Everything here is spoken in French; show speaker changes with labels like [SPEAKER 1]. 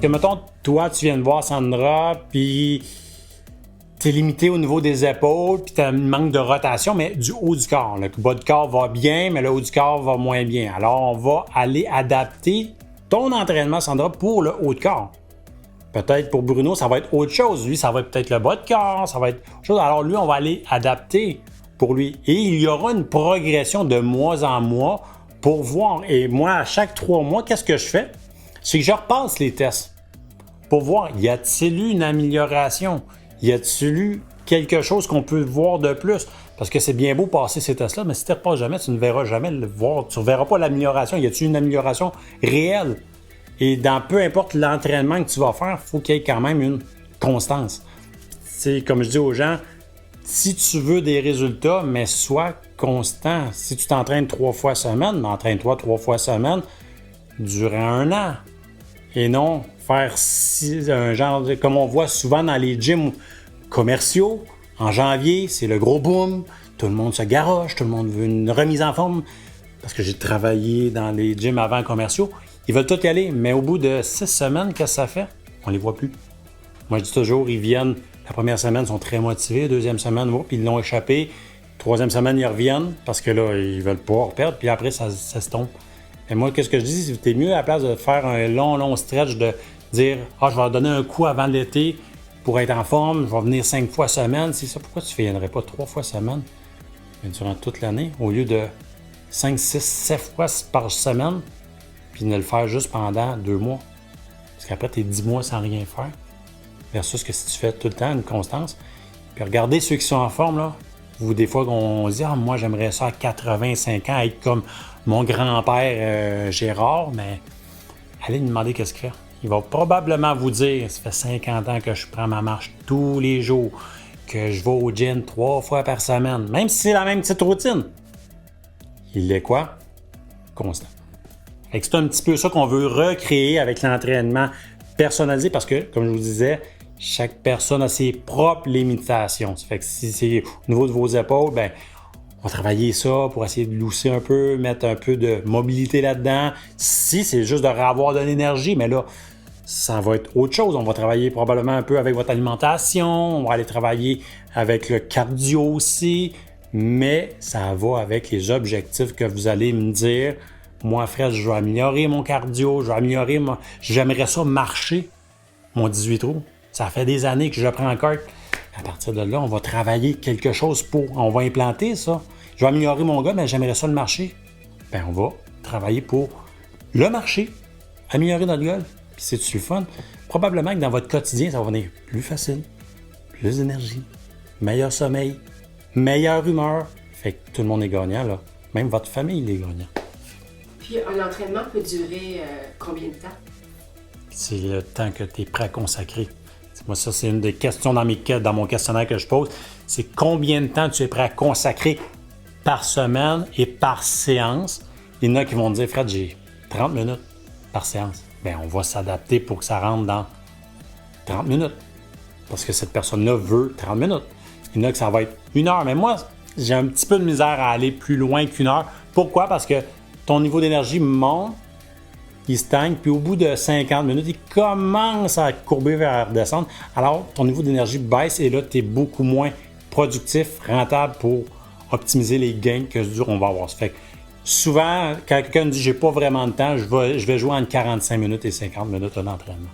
[SPEAKER 1] Que, mettons, toi, tu viens de voir Sandra, puis tu es limité au niveau des épaules, puis tu as un manque de rotation, mais du haut du corps. Le bas du corps va bien, mais le haut du corps va moins bien. Alors, on va aller adapter ton entraînement, Sandra, pour le haut de corps. Peut-être pour Bruno, ça va être autre chose. Lui, ça va être peut-être le bas de corps, ça va être autre chose. Alors, lui, on va aller adapter pour lui. Et il y aura une progression de mois en mois pour voir. Et moi, à chaque 3 mois, qu'est-ce que je fais? C'est que je repasse les tests pour voir, y a-t-il eu une amélioration? Y a-t-il eu quelque chose qu'on peut voir de plus? Parce que c'est bien beau passer ces tests-là, mais si tu ne repasses jamais, tu ne verras jamais le voir. Tu ne verras pas l'amélioration. Y a-t-il une amélioration réelle? Et dans peu importe l'entraînement que tu vas faire, il faut qu'il y ait quand même une constance. C'est comme je dis aux gens, si tu veux des résultats, mais sois constant. Si tu t'entraînes 3 fois semaine, entraîne-toi 3 fois semaine durant 1 an. Et non faire un genre comme on voit souvent dans les gyms commerciaux. En janvier, c'est le gros boom. Tout le monde se garoche, tout le monde veut une remise en forme. Parce que j'ai travaillé dans les gyms avant commerciaux. Ils veulent tout y aller, mais au bout de 6 semaines, qu'est-ce que ça fait? On les voit plus. Moi, je dis toujours, ils viennent, la première semaine, ils sont très motivés. Deuxième semaine, ils l'ont échappé. Troisième semaine, ils reviennent parce que là, ils veulent pas perdre. Puis après, ça se tombe. Et moi, qu'est-ce que je dis? C'est mieux à la place de faire un long stretch, de dire « Ah, je vais leur donner un coup avant l'été pour être en forme, je vais venir 5 fois semaine. » C'est ça, pourquoi tu ne viendrais pas 3 fois semaine durant toute l'année au lieu de 5, 6, 7 fois par semaine, puis ne le faire juste pendant 2 mois? Parce qu'après, tu es 10 mois sans rien faire. Versus que si tu fais tout le temps une constance. Puis regardez ceux qui sont en forme, là. Ou des fois, on se dit « Ah, moi, j'aimerais ça à 85 ans, être comme mon grand-père Gérard. » Mais allez lui demander qu'est-ce qu'il fait. Il va probablement vous dire « Ça fait 50 ans que je prends ma marche tous les jours, que je vais au gym 3 fois par semaine. » Même si c'est la même petite routine. Il est quoi? Constant. Fait que c'est un petit peu ça qu'on veut recréer avec l'entraînement personnalisé parce que, comme je vous disais, chaque personne a ses propres limitations. Ça fait que si c'est au niveau de vos épaules, ben, on va travailler ça pour essayer de lousser un peu, mettre un peu de mobilité là-dedans. Si c'est juste de avoir de l'énergie, mais là, ça va être autre chose. On va travailler probablement un peu avec votre alimentation, on va aller travailler avec le cardio aussi, mais ça va avec les objectifs que vous allez me dire. Moi, Fred, je veux améliorer mon cardio, j'aimerais ça marcher, mon 18 trous. Ça fait des années que je prends en carte. À partir de là, on va travailler quelque chose on va implanter ça. Je vais améliorer mon gars, mais j'aimerais ça le marcher. Bien, on va travailler pour le marcher, améliorer notre golf. Puis c'est-tu le fun? Probablement que dans votre quotidien, ça va venir plus facile, plus d'énergie, meilleur sommeil, meilleure humeur. Fait que tout le monde est gagnant, là. Même votre famille est gagnant.
[SPEAKER 2] Puis un entraînement peut durer combien de temps?
[SPEAKER 1] C'est le temps que tu es prêt à consacrer. Moi, ça, c'est une des questions dans mon questionnaire que je pose. C'est combien de temps tu es prêt à consacrer par semaine et par séance. Il y en a qui vont me dire, Fred, j'ai 30 minutes par séance. Bien, on va s'adapter pour que ça rentre dans 30 minutes. Parce que cette personne-là veut 30 minutes. Il y en a que ça va être 1 heure. Mais moi, j'ai un petit peu de misère à aller plus loin qu'1 heure. Pourquoi? Parce que ton niveau d'énergie monte, il stagne, puis au bout de 50 minutes, il commence à courber vers descendre. Alors, ton niveau d'énergie baisse et là, tu es beaucoup moins productif, rentable pour optimiser les gains que on va avoir. Ça fait que souvent, quand quelqu'un me dit « j'ai pas vraiment de temps », je vais jouer entre 45 minutes et 50 minutes d'entraînement.